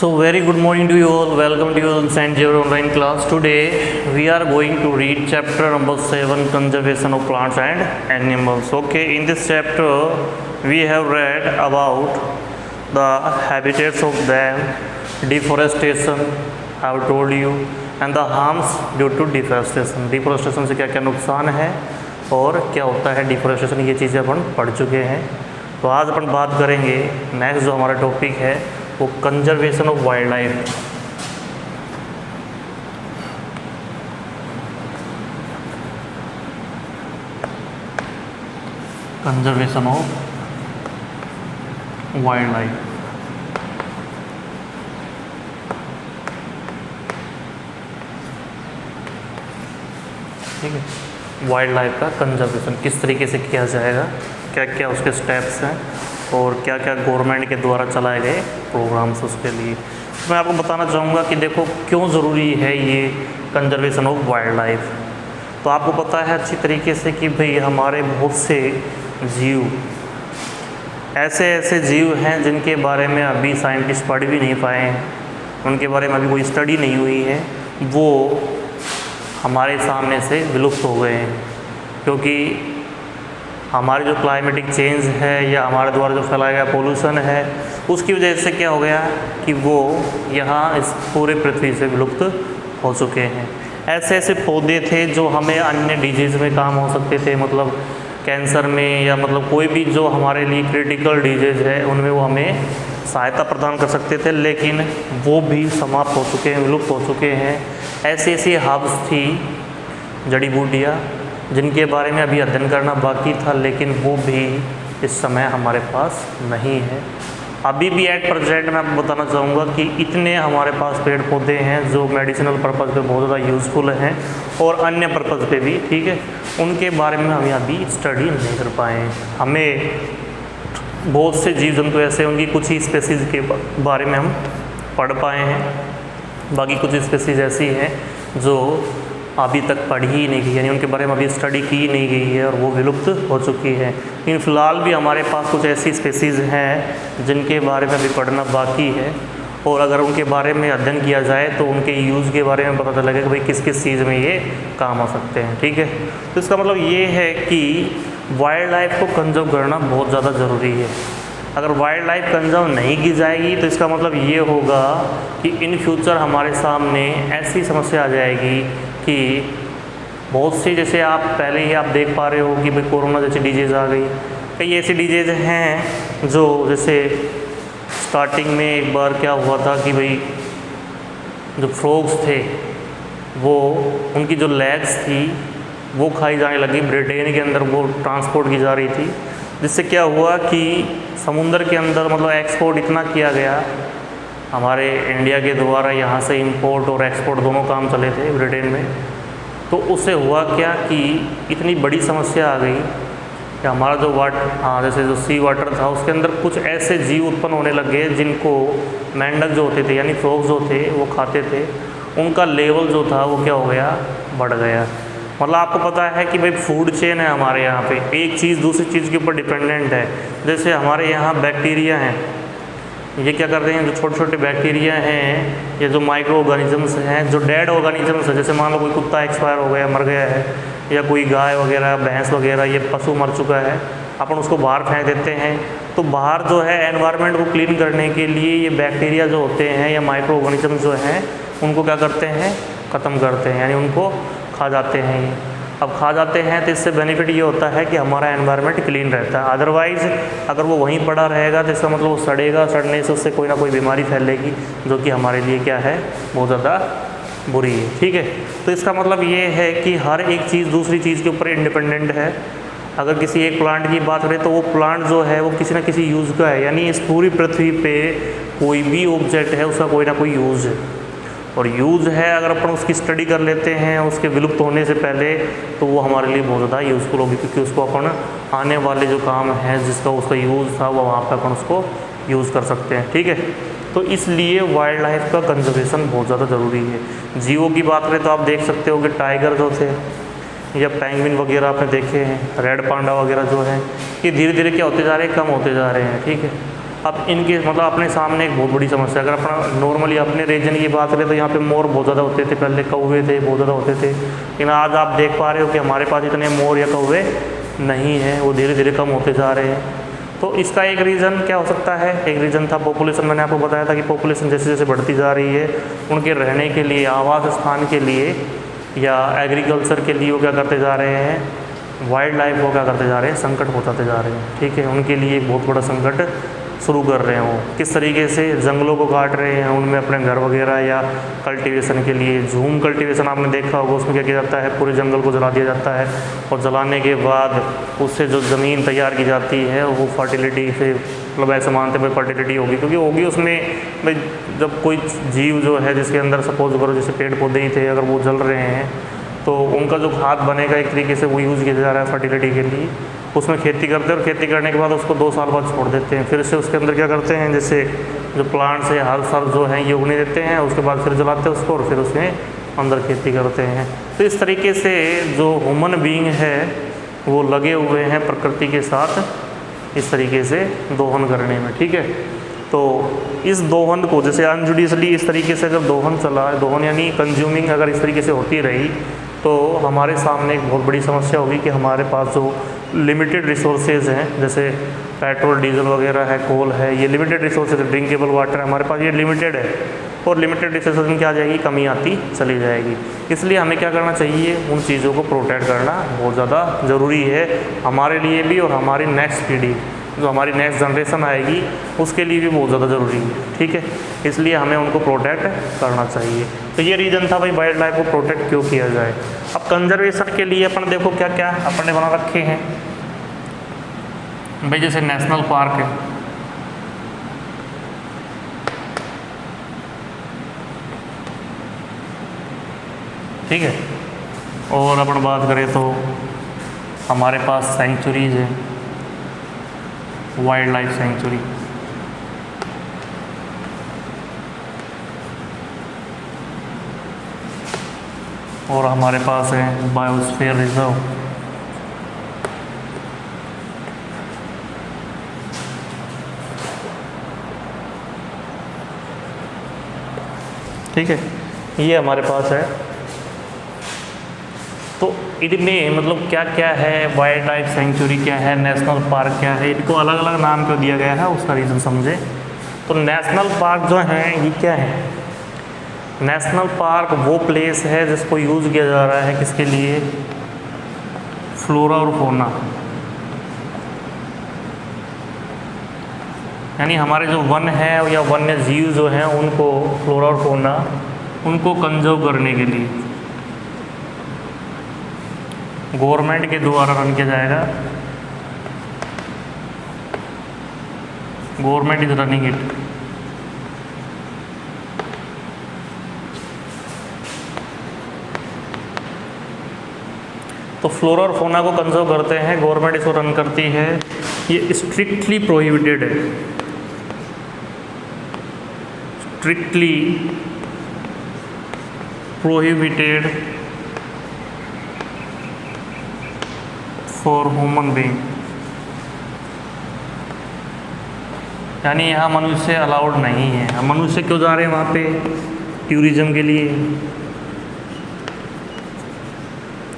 So very good morning to you all. Welcome to you on St. Xavier online class. Today we are going to read chapter number 7, conservation of plants and animals. Okay, in this chapter we have read about the habitats of them, deforestation, I have told you, and the harms due to deforestation. Deforestation से क्या क्या नुकसान है और क्या होता है deforestation, ये चीज़ें अपन पढ़ चुके हैं. तो आज अपन बात करेंगे नेक्स्ट जो हमारा टॉपिक है वो conservation of wild life. Conservation of wild life. ठीक है, वाइल्ड लाइफ का कंजर्वेशन किस तरीके से किया जाएगा, क्या क्या उसके स्टेप्स हैं और क्या क्या गवर्नमेंट के द्वारा चलाए गए प्रोग्राम्स उसके लिए. मैं आपको बताना चाहूँगा कि देखो क्यों ज़रूरी है ये कंजर्वेशन ऑफ वाइल्ड लाइफ. तो आपको पता है अच्छी तरीके से कि भाई हमारे बहुत से जीव ऐसे जीव हैं जिनके बारे में अभी साइंटिस्ट पढ़ भी नहीं पाए हैं, उनके बारे में अभी कोई स्टडी नहीं हुई है, वो हमारे सामने से विलुप्त हो गए हैं. क्योंकि हमारी जो क्लाइमेटिक चेंज है या हमारे द्वारा जो फैलाया गया पोल्यूशन है उसकी वजह से क्या हो गया कि वो यहाँ इस पूरे पृथ्वी से विलुप्त हो चुके हैं. ऐसे पौधे थे जो हमें अन्य डिजीज़ में काम हो सकते थे, मतलब कैंसर में या मतलब कोई भी जो हमारे लिए क्रिटिकल डिजीज़ है उनमें वो हमें सहायता प्रदान कर सकते थे, लेकिन वो भी समाप्त हो चुके हैं, विलुप्त हो चुके हैं. ऐसी हर्ब्स थी, जड़ी बूटियाँ, जिनके बारे में अभी अध्ययन करना बाकी था, लेकिन वो भी इस समय हमारे पास नहीं है. अभी भी एट प्रेजेंट मैं आपको बताना चाहूँगा कि इतने हमारे पास पेड़ पौधे हैं जो मेडिसिनल पर्पज़ पे बहुत ज़्यादा यूज़फुल हैं और अन्य पर्पज़ पे भी, ठीक है, उनके बारे में हम अभी स्टडी नहीं कर पाए हैं. हमें बहुत से जीव जंतु ऐसे उनकी कुछ ही स्पेसीज़ के बारे में हम पढ़ पाए हैं, बाकी कुछ स्पेसीज़ ऐसी हैं जो अभी तक पढ़ी ही नहीं गई, यानी उनके बारे में अभी स्टडी की नहीं गई है और वो विलुप्त हो चुकी है. इन फ़िलहाल भी हमारे पास कुछ ऐसी स्पेसीज़ हैं जिनके बारे में अभी पढ़ना बाकी है, और अगर उनके बारे में अध्ययन किया जाए तो उनके यूज़ के बारे में पता चलेगा कि भाई किस किस चीज़ में ये काम आ सकते हैं. ठीक है, तो इसका मतलब ये है कि वाइल्ड लाइफ को कंजर्व करना बहुत ज़्यादा ज़रूरी है. अगर वाइल्ड लाइफ कंजर्व नहीं की जाएगी तो इसका मतलब ये होगा कि इन फ्यूचर हमारे सामने ऐसी समस्या आ जाएगी कि बहुत सी, जैसे आप पहले ही आप देख पा रहे हो कि भाई कोरोना जैसी डिजीज़ आ गई. कई ऐसी डिजीज़ हैं जो जैसे स्टार्टिंग में एक बार क्या हुआ था कि भाई जो फ्रॉग्स थे वो उनकी जो लेग्स थी वो खाई जाने लगी, ब्रिटेन के अंदर वो ट्रांसपोर्ट की जा रही थी, जिससे क्या हुआ कि समुंदर के अंदर मतलब एक्सपोर्ट इतना किया गया हमारे इंडिया के द्वारा, यहाँ से इंपोर्ट और एक्सपोर्ट दोनों काम चले थे ब्रिटेन में. तो उससे हुआ क्या कि इतनी बड़ी समस्या आ गई कि हमारा जो जैसे जो सी वाटर था उसके अंदर कुछ ऐसे जीव उत्पन्न होने लग गए जिनको मेंढक जो होते थे यानी फ्रॉग्स जो थे वो खाते थे. उनका लेवल जो था वो क्या हो गया, बढ़ गया. मतलब आपको पता है कि भाई फूड चेन है हमारे यहाँ पे, एक चीज़ दूसरी चीज़ के ऊपर डिपेंडेंट है. जैसे हमारे यहाँ बैक्टीरिया हैं, ये क्या करते हैं, जो छोटे छोटे बैक्टीरिया हैं, ये जो माइक्रो ऑर्गेनिजम्स हैं, जो डेड ऑर्गेनिजम्स हैं, जैसे मान लो कोई कुत्ता एक्सपायर हो गया, मर गया है, या कोई गाय वगैरह भैंस वगैरह ये पशु मर चुका है, अपन उसको बाहर फेंक देते हैं. तो बाहर जो है एनवायरनमेंट को क्लीन करने के लिए ये बैक्टीरिया जो होते हैं या माइक्रो ऑर्गेनिजम्स जो हैं उनको क्या करते हैं, ख़त्म करते हैं, यानी उनको खा जाते हैं. ये अब खा जाते हैं तो इससे बेनिफिट ये होता है कि हमारा एनवायरनमेंट क्लीन रहता है. अदरवाइज़ अगर वो वहीं पड़ा रहेगा तो इसका मतलब वो सड़ेगा, सड़ने से उससे कोई ना कोई बीमारी फैलेगी जो कि हमारे लिए क्या है, बहुत ज़्यादा बुरी है. ठीक है, तो इसका मतलब ये है कि हर एक चीज़ दूसरी चीज़ के ऊपर इंडिपेंडेंट है. अगर किसी एक प्लांट की बात करें तो वो प्लांट जो है वो किसी न किसी यूज़ का है, यानी इस पूरी पृथ्वी पे कोई भी ऑब्जेक्ट है उसका कोई ना कोई यूज़ है, और यूज़ है अगर अपन उसकी स्टडी कर लेते हैं उसके विलुप्त होने से पहले तो वो हमारे लिए बहुत ज़्यादा यूज़फुल होगी, क्योंकि उसको अपन आने वाले जो काम है जिसका उसका यूज़ था वो वहाँ पर अपन उसको यूज़ कर सकते हैं. ठीक है, तो इसलिए वाइल्ड लाइफ का कंजर्वेशन बहुत ज़्यादा ज़रूरी है. जीवों की बात करें तो आप देख सकते हो कि टाइगर जो थे या पेंगुइन वगैरह आपने देखे हैं, रेड पांडा वगैरह जो हैं, ये धीरे धीरे क्या होते जा रहे हैं, कम होते जा रहे हैं। ठीक है, अब इनके मतलब अपने सामने एक बहुत बड़ी समस्या, अगर अपना नॉर्मली अपने रीजन की बात करें तो यहाँ पे मोर बहुत ज़्यादा होते थे, पहले कौवे थे बहुत ज़्यादा होते थे, लेकिन आज आप देख पा रहे हो कि हमारे पास इतने मोर या कौवे नहीं हैं, वो धीरे धीरे कम होते जा रहे हैं। तो इसका एक रीज़न क्या हो सकता है? एक रीज़न था पॉपुलेशन। मैंने आपको बताया था कि पॉपुलेशन जैसे जैसे बढ़ती जा रही है, उनके रहने के लिए, आवास स्थान के लिए या एग्रीकल्चर के लिए वो क्या करते जा रहे हैं, वाइल्ड लाइफ को क्या करते जा रहे हैं, संकट पहुँचाते जा रहे हैं। ठीक है, उनके लिए एक बहुत बड़ा संकट शुरू कर रहे हैं। वो किस तरीके से जंगलों को काट रहे हैं, उनमें अपने घर वगैरह या कल्टीवेशन के लिए, झूम कल्टीवेशन आपने देखा होगा, उसमें क्या किया जाता है, पूरे जंगल को जला दिया जाता है और जलाने के बाद उससे जो ज़मीन तैयार की जाती है वो फर्टिलिटी से, मतलब ऐसे मानते हैं भाई फर्टिलिटी होगी, क्योंकि होगी उसमें भाई जब कोई जीव जो है जिसके अंदर सपोज करो जैसे पेड़ पौधे ही थे, अगर वो जल रहे हैं तो उनका जो खाद बनेगा एक तरीके से वो यूज़ किया जा रहा है फर्टिलिटी के लिए। उसमें खेती करते हैं और खेती करने के बाद उसको 2 साल बाद छोड़ देते हैं, फिर से उसके अंदर क्या करते हैं, जैसे जो प्लांट्स है हर साल जो है ये उगने देते हैं, उसके बाद फिर जलाते हैं उसको और फिर उसमें अंदर खेती करते हैं। तो इस तरीके से जो ह्यूमन बीइंग है वो लगे हुए हैं प्रकृति के साथ इस तरीके से दोहन करने में। ठीक है, तो इस दोहन को जैसे अनजुडिशली इस तरीके से अगर दोहन चला, दोहन यानी कंज्यूमिंग अगर इस तरीके से होती रही तो हमारे सामने एक बहुत बड़ी समस्या होगी कि हमारे पास जो लिमिटेड रिसोर्सेज हैं, जैसे पेट्रोल डीजल वगैरह है, कोल है, ये लिमिटेड रिसोर्सेज है, ड्रिंकेबल वाटर है, हमारे पास ये लिमिटेड है और लिमिटेड रिसोर्सेज में क्या आ जाएगी, कमी आती चली जाएगी। इसलिए हमें क्या करना चाहिए, उन चीज़ों को प्रोटेक्ट करना बहुत ज़्यादा ज़रूरी है हमारे लिए भी और हमारी नेक्स्ट पीढ़ी, जो हमारी नेक्स्ट जनरेशन आएगी उसके लिए भी बहुत ज़्यादा ज़रूरी है। ठीक है, इसलिए हमें उनको प्रोटेक्ट करना चाहिए। तो ये रीज़न था भाई वाइल्ड लाइफ को प्रोटेक्ट क्यों किया जाए। अब कंजर्वेशन के लिए अपन देखो क्या क्या अपन ने बना रखे हैं भाई, जैसे नेशनल पार्क है, ठीक है, और अपन बात करें तो हमारे पास सेंचुरीज है, वाइल्ड लाइफ सेंचुरी, और हमारे पास है बायोस्फीयर रिजर्व, ठीक है, ये हमारे पास है। तो इनमें मतलब क्या क्या है, वाइल्ड लाइफ सेंचुरी क्या है, नेशनल पार्क क्या है, इनको अलग अलग नाम क्यों दिया गया है उसका रीज़न समझे। तो नेशनल पार्क जो है ये क्या है, नेशनल पार्क वो प्लेस है जिसको यूज़ किया जा रहा है किसके लिए, फ्लोरा और फौना, यानी हमारे जो वन है या वन्य जीव जो हैं उनको, फ्लोरा और फौना, उनको कंजर्व करने के लिए गवर्नमेंट के द्वारा रन किया जाएगा। Government is running it. तो फ्लोरा और फौना को कंजर्व करते हैं, गवर्नमेंट इसको रन करती है। ये स्ट्रिक्टली प्रोहिबिटेड है, strictly prohibited for human being, यानी यहाँ मनुष्य अलाउड नहीं है। हम मनुष्य क्यों जा रहे हैं वहाँ पे, टूरिज्म के लिए,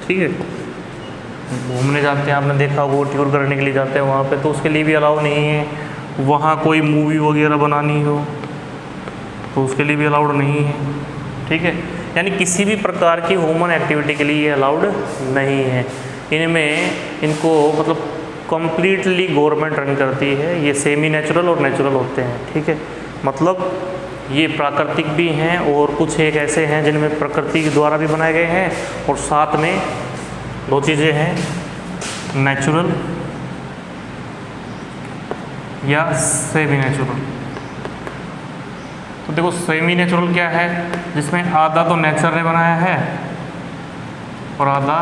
ठीक है, घूमने जाते हैं, आपने देखा वो टूर करने के लिए जाते हैं वहाँ पे, तो उसके लिए भी अलाउ नहीं है। वहाँ कोई मूवी वगैरह बनानी हो तो उसके लिए भी अलाउड नहीं है, ठीक है, यानी किसी भी प्रकार की ह्यूमन एक्टिविटी के लिए ये अलाउड नहीं है। इनमें इनको मतलब कम्प्लीटली गवर्नमेंट रन करती है। ये सेमी नेचुरल और नेचुरल होते हैं, ठीक है, मतलब ये प्राकृतिक भी हैं और कुछ एक ऐसे हैं जिनमें प्रकृति के द्वारा भी बनाए गए हैं और साथ में दो चीज़ें हैं, नेचुरल या सेमी नेचुरल। तो देखो सेमी नेचुरल क्या है, जिसमें आधा तो नेचर ने बनाया है और आधा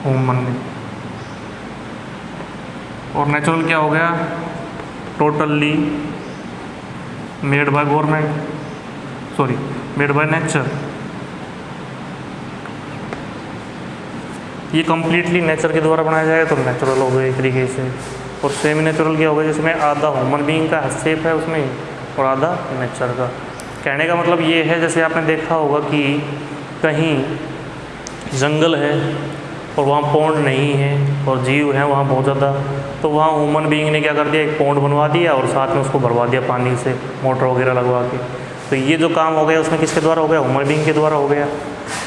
ह्यूमन ने। और नेचुरल क्या हो गया, totally made by government, sorry made by nature. ये कंप्लीटली नेचर के द्वारा बनाया जाएगा तो नेचुरल हो गया एक तरीके से, और सेमी नेचुरल क्या होगा, जिसमें आधा ह्यूमन बीइंग का हस्तक्षेप है उसमें और आधा नेचर का। कहने का मतलब ये है, जैसे आपने देखा होगा कि कहीं जंगल है और वहाँ पौंड नहीं है और जीव हैं वहाँ बहुत ज़्यादा, तो वहाँ ह्यूमन बीइंग ने क्या कर दिया, एक पौंड बनवा दिया और साथ में उसको भरवा दिया पानी से, मोटर वगैरह लगवा के। तो ये जो काम हो गया उसमें किसके द्वारा हो गया, ह्यूमन बीइंग के द्वारा हो गया।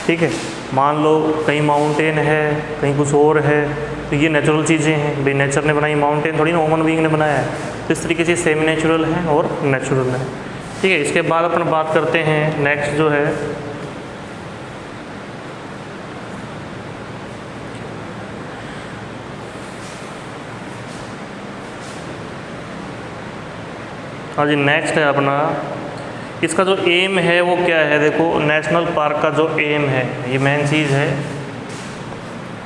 ठीक है, मान लो कहीं माउंटेन है, कहीं कुछ और है, तो ये नेचुरल चीज़ें हैं भाई, नेचर ने बनाई, माउंटेन थोड़ी ना ह्यूमन बीइंग ने बनाया है। तो इस तरीके से सेमी नेचुरल है और नेचुरल है। ठीक है, इसके बाद अपन बात करते हैं नेक्स्ट जो है हाँ जी, नेक्स्ट है अपना, इसका जो एम है वो क्या है। देखो नेशनल पार्क का जो एम है, ये मेन चीज़ है।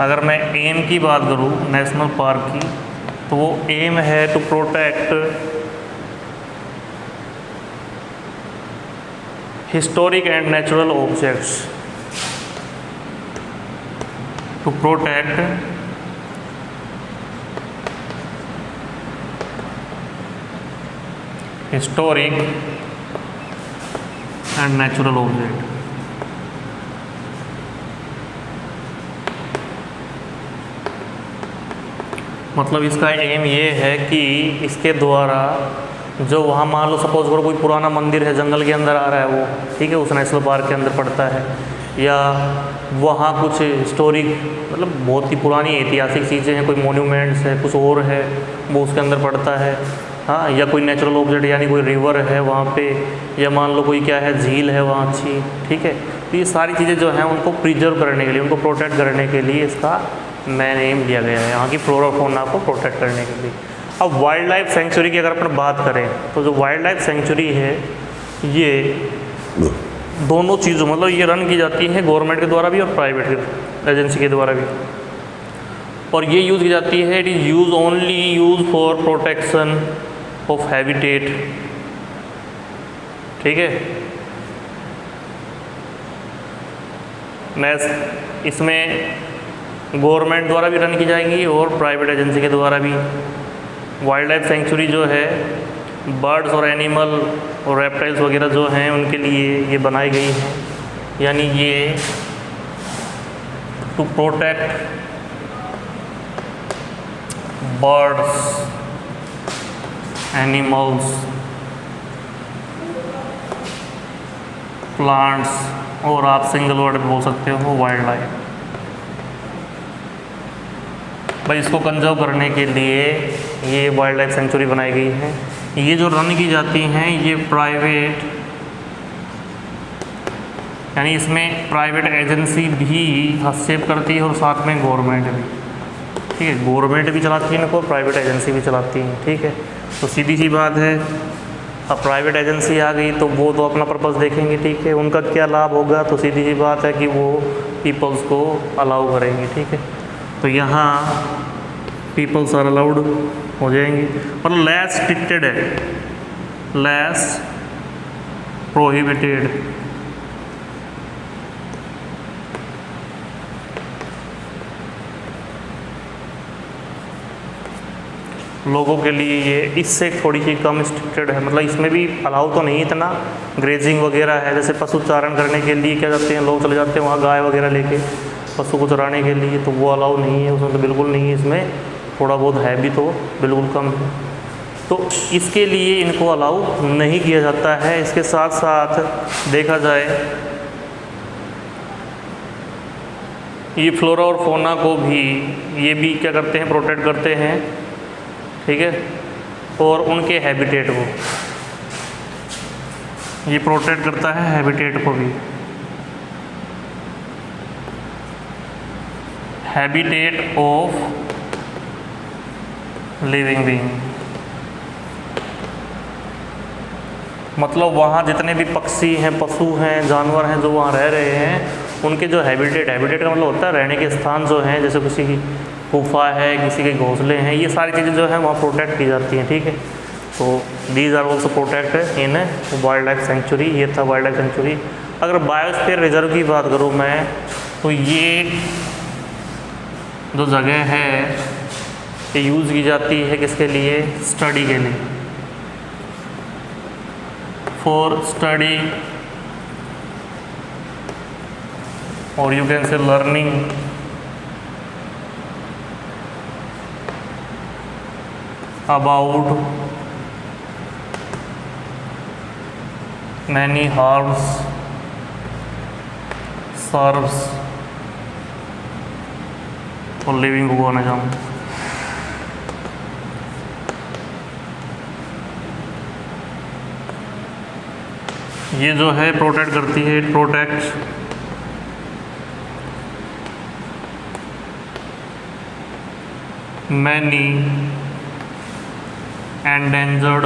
अगर मैं एम की बात करूँ नेशनल पार्क की, तो वो एम है to protect historic and natural objects, to protect historic and natural object. मतलब इसका एम ये है कि इसके द्वारा जो वहाँ मान लो सपोज करो कोई पुराना मंदिर है जंगल के अंदर आ रहा है वो, ठीक है, उस नेशनल पार्क के अंदर पड़ता है, या वहाँ कुछ हिस्टोरिक मतलब बहुत ही पुरानी ऐतिहासिक चीज़ें हैं, कोई मोन्यूमेंट्स है, कुछ और है, वो उसके अंदर पड़ता है। हाँ, या कोई नेचुरल ऑब्जेक्ट यानी कोई रिवर है वहाँ पे, या मान लो कोई क्या है झील है वहाँ अच्छी। ठीक है, तो ये सारी चीज़ें जो हैं उनको प्रिजर्व करने के लिए, उनको प्रोटेक्ट करने के लिए इसका मेन एम लिया गया है, यहाँ की फ्लोरा फौना को प्रोटेक्ट करने के लिए। अब वाइल्ड लाइफ सेंचुरी की अगर अपन बात करें, तो जो वाइल्ड लाइफ सेंचुरी है ये दोनों चीज़ों मतलब ये रन की जाती है गवर्नमेंट के द्वारा भी और प्राइवेट एजेंसी के द्वारा भी, और ये यूज़ की जाती है, it is use only use for protection of habitat. ठीक है, नेक्स्ट इसमें गवर्नमेंट द्वारा भी रन की जाएंगी और प्राइवेट एजेंसी के द्वारा भी। वाइल्ड लाइफ सेंचुरी जो है बर्ड्स और एनिमल और रेप्टाइल्स वगैरह जो हैं उनके लिए ये बनाई गई हैं, यानी ये to protect birds, animals, plants, और आप सिंगल वर्ड बोल सकते हो वाइल्ड लाइफ। भाई इसको कंजर्व करने के लिए ये वाइल्ड लाइफ सेंचुरी बनाई गई है। ये जो रन की जाती हैं ये प्राइवेट, यानी इसमें प्राइवेट एजेंसी भी हस्तक्षेप करती है और साथ में गवर्नमेंट भी। ठीक है, गवर्नमेंट भी चलाती है इनको, प्राइवेट एजेंसी भी चलाती हैं। ठीक है, तो सीधी सी बात है, अब प्राइवेट एजेंसी आ गई तो वो तो अपना पर्पस देखेंगे। ठीक है, उनका क्या लाभ होगा, तो सीधी सी बात है कि वो पीपल्स को अलाउ करेंगे। ठीक है, तो यहाँ पीपल्स आर अलाउड हो जाएंगी, मतलब लेस स्ट्रिक्टेड है, लेस प्रोहिबिटेड। लोगों के लिए ये इससे थोड़ी सी कम स्ट्रिक्टेड है, मतलब इसमें भी अलाउ तो नहीं इतना, ग्रेजिंग वगैरह है, जैसे पशु चारण करने के लिए क्या करते हैं लोग, चले जाते हैं वहाँ गाय वगैरह लेके पशु को चराने के लिए, तो वो अलाउ नहीं है, उसमें तो बिल्कुल नहीं है, इसमें थोड़ा बहुत है भी तो बिल्कुल कम है, तो इसके लिए इनको अलाउ नहीं किया जाता है। इसके साथ साथ देखा जाए ये फ्लोरा और फौना को भी ये भी क्या करते हैं, प्रोटेक्ट करते हैं। ठीक है, और उनके हैबिटेट को ये प्रोटेक्ट करता है, हैबिटेट को भी, हैबिटेट ऑफ लिविंग बीइंग, मतलब वहाँ जितने भी पक्षी हैं, पशु हैं, जानवर हैं जो वहाँ रह रहे हैं, उनके जो हैबिटेट का मतलब होता है रहने के स्थान जो हैं, जैसे किसी की गुफा है, किसी के घोंसले हैं, ये सारी चीज़ें जो है वहाँ प्रोटेक्ट की जाती हैं। ठीक है, तो these are also protect in wild life sanctuary. ये था वाइल्ड लाइफ सेंचुरी। अगर बायोस्फीयर रिजर्व की बात करूँ मैं, तो ये जो जगह है ये यूज़ की जाती है किसके लिए? स्टडी के लिए, फॉर स्टडी और you can say learning about many herbs serves और लिविंग ऑर्गेनिज्म। ये जो है प्रोटेक्ट करती है, it protect many endangered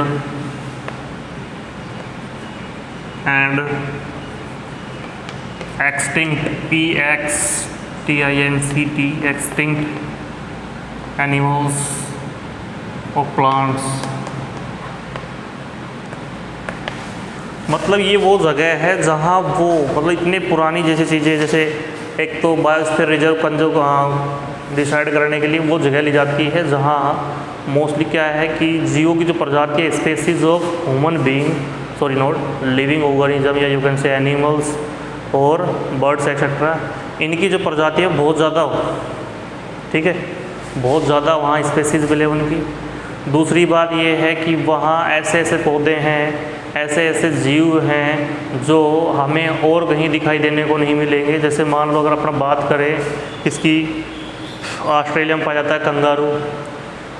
and extinct PXTINCT extinct animals और प्लांट्स। मतलब ये वो जगह है जहाँ वो मतलब इतने पुरानी जैसी चीज़ें, जैसे एक तो बायोस्फीयर रिजर्व कंजर्व डिसाइड करने के लिए वो जगह ली जाती है जहाँ मोस्टली क्या है कि जीवों की जो प्रजाति है, species of human being, sorry not living organism, या यू कैन से एनिमल्स और बर्ड्स एक्सेट्रा, इनकी जो प्रजाति है बहुत ज़्यादा हो, ठीक है, बहुत ज़्यादा वहाँ स्पेसीज मिले उनकी। दूसरी बात ये है कि वहाँ ऐसे ऐसे पौधे हैं, ऐसे ऐसे जीव हैं जो हमें और कहीं दिखाई देने को नहीं मिलेंगे। जैसे मान लो अगर अपना बात करें इसकी, ऑस्ट्रेलिया में पाया जाता है कंगारू,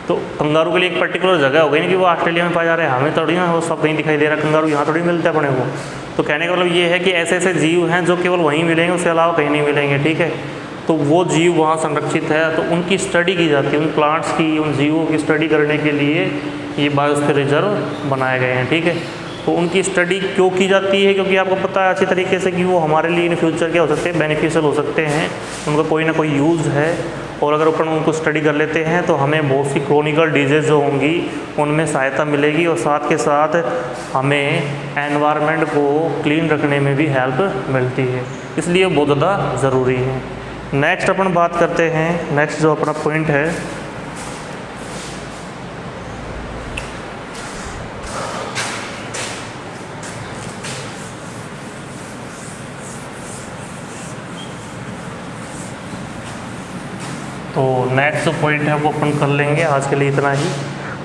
तो कंगारू के लिए एक पर्टिकुलर जगह हो गई ना कि वो ऑस्ट्रेलिया में पाया जा रहा है, हमें थोड़ी ना वो सब कहीं दिखाई दे रहा है, कंगारू यहाँ थोड़ी मिलता है अपने को। तो कहने का मतलब ये है कि ऐसे ऐसे जीव हैं जो केवल वहीं मिलेंगे, उसके अलावा कहीं नहीं मिलेंगे, ठीक है। तो वो जीव वहाँ संरक्षित है, तो उनकी स्टडी की जाती है, उन प्लांट्स की, उन जीवों की स्टडी करने के लिए ये बायोस्फीयर रिजर्व बनाए गए हैं, ठीक है। तो उनकी स्टडी क्यों की जाती है? क्योंकि आपको पता है अच्छी तरीके से कि वो हमारे लिए इन फ्यूचर क्या हो सकते हैं, बेनिफिशियल हो सकते हैं, उनका कोई ना कोई यूज़ है। और अगर अपन उनको स्टडी कर लेते हैं तो हमें बहुत सी क्रोनिकल डिजीज़ जो होंगी उनमें सहायता मिलेगी, और साथ के साथ हमें एनवायरनमेंट को क्लीन रखने में भी हेल्प मिलती है, इसलिए बहुत ज़्यादा ज़रूरी है। नेक्स्ट अपन बात करते हैं, नेक्स्ट जो अपना पॉइंट है तो नेक्स्ट जो पॉइंट है वो अपन कर लेंगे। आज के लिए इतना ही।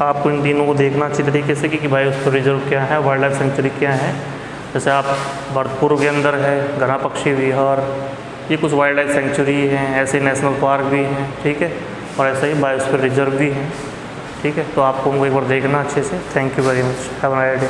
आपको इन तीनों को देखना अच्छी तरीके से कि बायोस्फीयर रिजर्व क्या है, वाइल्ड लाइफ सेंचुरी क्या है। जैसे आप भरतपुर के अंदर है घना पक्षी विहार, ये कुछ वाइल्ड लाइफ सेंचुरी हैं, ऐसे नेशनल पार्क भी हैं, ठीक है, और ऐसे ही बायोस्फीयर रिजर्व भी हैं, ठीक है। तो आपको उनको एक बार देखना अच्छे से। Thank you very much, have a nice day.